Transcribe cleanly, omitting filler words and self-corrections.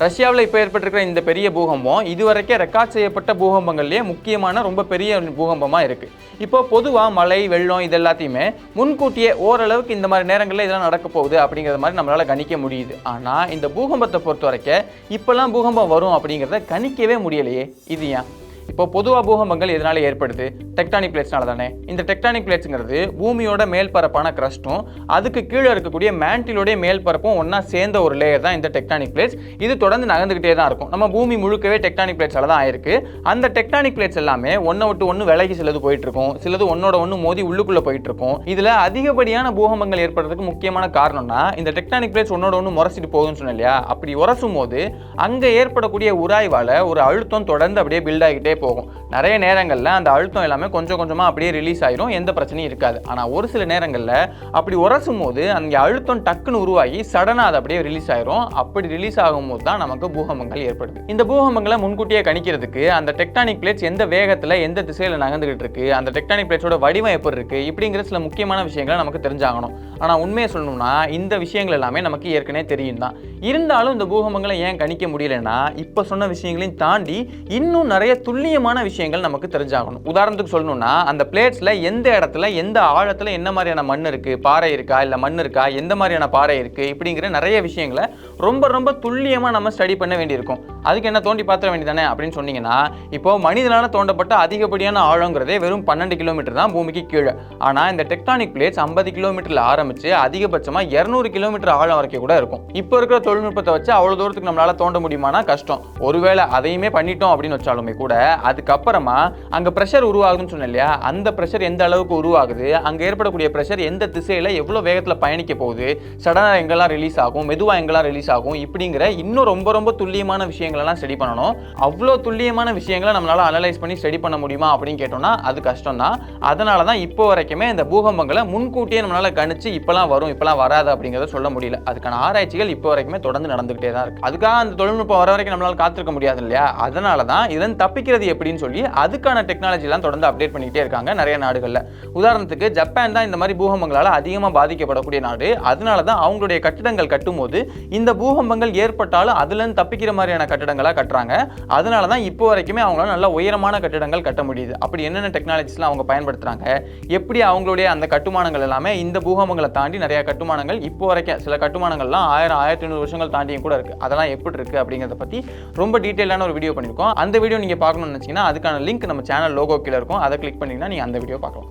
ரஷ்யாவில் இப்போ ஏற்பட்டிருக்கிற இந்த பெரிய பூகம்பம் இதுவரைக்கும் ரெக்கார்ட் செய்யப்பட்ட பூகம்பங்கள்லேயே முக்கியமான ரொம்ப பெரிய பூகம்பமாக இருக்குது. இப்போ பொதுவாக மழை வெள்ளம் இது எல்லாத்தையுமே முன்கூட்டியே ஓரளவுக்கு இந்த மாதிரி நேரங்களில் இதெல்லாம் நடக்க போகுது அப்படிங்கிற மாதிரி நம்மளால் கணிக்க முடியுது. ஆனால் இந்த பூகம்பத்தை பொறுத்த வரைக்கும் இப்போல்லாம் பூகம்பம் வரும் அப்படிங்கிறத கணிக்கவே முடியலையே. இது ஏன்? இப்போ பொதுவாக பூகம்பங்கள் எதனால ஏற்படுது? டெக்டானிக் பிளேட்ஸ்னால தானே. இந்த டெக்டானிக் பிளேட்ஸுங்கிறது பூமியோட மேல் பரப்பான கிரஸ்ட்டும் அதுக்கு கீழே இருக்கக்கூடிய மேண்டிலோடைய மேல் பரப்பும் ஒன்றா சேர்ந்த ஒரு லேயர் தான் இந்த டெக்டானிக் பிளேட்ஸ். இது தொடர்ந்து நகர்ந்துகிட்டே தான் இருக்கும். நம்ம பூமி முழுக்கவே டெக்டானிக் பிளேட்ஸால தான் ஆயிருக்கு. அந்த டெக்டானிக் பிளேட்ஸ் எல்லாமே ஒன்றை விட்டு ஒன்று விலகி சிலது போயிட்டு இருக்கும், சிலது ஒன்னோட ஒன்று மோதி உள்ளுக்குள்ளே போயிட்டு இருக்கும். இதில் அதிகப்படியான பூகம்பங்கள் ஏற்படுறதுக்கு முக்கியமான காரணம்னா இந்த டெக்டானிக் பிளேட்ஸ் ஒன்னோட ஒன்று முரசிட்டு போகுதுன்னு சொன்னேன் இல்லையா? அப்படி உரசும் போது அங்கே ஏற்படக்கூடிய உராய்வால் ஒரு அழுத்தம் தொடர்ந்து அப்படியே பில்ட் ஆகிட்டே போகும். நிறைய நேரங்களில் அந்த அழுத்தம் எல்லாமே கொஞ்சம் கொஞ்சமாக அப்படியே ரிலீஸ் ஆயிரும், எந்த பிரச்சனையும் இருக்காது. ஆனால் ஒரு சில நேரங்களில் அப்படி உரசும் போது அங்கே அழுத்தம் டக்குன்னு உருவாகி சடனாக அது அப்படியே ரிலீஸ் ஆயிரும். அப்படி ரிலீஸ் ஆகும்போது தான் நமக்கு பூகம்பங்கள் ஏற்படுது. இந்த பூகம்பங்களை முன்கூட்டியே கணிக்கிறதுக்கு அந்த டெக்டானிக் பிளேட்ஸ் எந்த வேகத்தில் எந்த திசையில் நகர்ந்துகிட்டு இருக்கு, அந்த டெக்டானிக் பிளேட்ஸோட வடிவம் எப்படி இருக்கு, இப்படிங்கிற சில முக்கியமான விஷயங்களை நமக்கு தெரிஞ்சாகணும். ஆனால் உண்மையை சொல்லணும்னா இந்த விஷயங்கள் எல்லாமே நமக்கு ஏற்கனவே தெரியும் தான். இருந்தாலும் இந்த பூகம்பங்களை ஏன் கணிக்க முடியலன்னா இப்போ சொன்ன விஷயங்களையும் தாண்டி இன்னும் நிறைய துல்லியமான விஷயங்கள் நமக்கு தெரிஞ்சாகணும். உதாரணத்துக்கு சொல்லணும்னா அந்த பிளேட்ஸ்ல எந்த இடத்துல எந்த ஆழத்துல என்ன மாதிரியான மண் இருக்கு, பாறை இருக்கா இல்ல மண் இருக்கா, எந்த மாதிரியான பாறை இருக்கு, இப்படிங்கிற நிறைய விஷயங்களை ரொம்ப ரொம்ப துல்லியமா நம்ம ஸ்டடி பண்ண வேண்டியிருக்கும். அதுக்கு என்ன தோண்டி பார்த்துட வேண்டியதானே அப்படின்னு சொன்னீங்கன்னா, இப்போ மனிதனால தோண்டப்பட்ட அதிகப்படியான ஆழங்கிறதே வெறும் 12 கிலோமீட்டர் தான் பூமிக்கு கீழே. ஆனா இந்த டெக்டானிக் பிளேட்ஸ் 50 கிலோமீட்டர்ல ஆரம்பிச்சு அதிகபட்சமா 200 கிலோமீட்டர் ஆழம் வரைக்கும் கூட இருக்கும். இப்போ இருக்கிற தொழில்நுட்பத்தை வச்சு அவ்வளவு தூரத்துக்கு நம்மளால தோண்ட முடியுமானா கஷ்டம். ஒருவேளை அதையுமே பண்ணிட்டோம் அப்படின்னு வச்சாலுமே கூட அதுக்கப்புறமா அங்க பிரஷர் உருவாகுதுன்னு சொன்னேன் இல்லையா? அந்த பிரஷர் எந்த அளவுக்கு உருவாகுது, அங்க ஏற்படக்கூடிய பிரஷர் எந்த திசையில எவ்வளவு வேகத்துல பயணிக்க போகுது, சடனா எங்கெல்லாம் ரிலீஸ் ஆகும், மெதுவா எங்கெல்லாம் ரிலீஸ் ஆகும், இப்படிங்கிற இன்னும் ரொம்ப ரொம்ப துல்லியமான விஷயங்கள் எல்லாம் ஸ்டடி பண்ணணும். அவ்வளோ துல்லியமான விஷயங்களை நம்மளால அனலைஸ் பண்ணி ஸ்டடி பண்ண முடியுமா அப்படின்னு கேட்டோம்னா அது கஷ்டம் தான். அதனால தான் இப்போ வரைக்குமே இந்த பூகம்பங்களை முன்கூட்டியே நம்மளால கணிச்சு இப்பெல்லாம் வரும் இப்பெல்லாம் வராது அப்படிங்கிறத சொல்ல முடியல. அதுக்கான ஆராய்ச்சிகள் இப்போ வரைக்குமே தொடர்ந்து நடந்துகிட்டே தான் இருக்கு. அதுக்காக அந்த தொழில்நுட்பம் வர வரைக்கும் நம்மளால காத்திருக்க முடியாது இல்லையா? அதனால தான் இதன் தப்பிக்கிறது எப்படின்னு சொல்லி அதுக்கான டெக்னாலஜி எல்லாம் தொடர்ந்து அப்டேட் பண்ணிக்கிட்டே இருக்காங்க நிறைய நாடுகள்ல. உதாரணத்துக்கு ஜப்பான் தான் இந்த மாதிரி பூகம்பங்களால அதிகமாக பாதிக்கப்படக்கூடிய நாடு. அதனால தான் அவங்களுடைய கட்டிடங்கள் கட்டும்போது இந்த பூகம்பங்கள் ஏற்பட்டாலும் அதுல இருந்து தப்பிக்கிற மாதிரியான கட்டிடங்களா கட்டுறாங்க. அதனால தான் இப்போ வரைக்குமே அவங்களால நல்ல உயரமான கட்டிடங்கள் கட்ட முடியுது. அப்படி என்னென்ன டெக்னாலஜிஸ்லாம் அவங்க பயன்படுத்துறாங்க, எப்படி அவங்களுடைய அந்த கட்டுமானங்கள் எல்லாமே இந்த பூகம்பங்களை தாண்டி நிறைய கட்டுமானங்கள் இப்போ வரைக்கும் சில கட்டுமானங்கள்லாம் 1000-1500 வருஷங்கள் தாண்டியும் கூட இருக்கு. அதெல்லாம் எப்படி இருக்கு அப்படிங்கிறத பத்தி ரொம்ப டீட்டெயிலான ஒரு வீடியோ பண்ணியிருக்கோம். அந்த வீடியோ நீங்க பார்க்கணும்னு நினைச்சீங்கன்னா அதுக்கான லிங்க் நம்ம சேனல் லோகோ கீழே இருக்கும். அதை கிளிக் பண்ணீங்கன்னா நீங்க அந்த வீடியோ பார்க்கலாம்.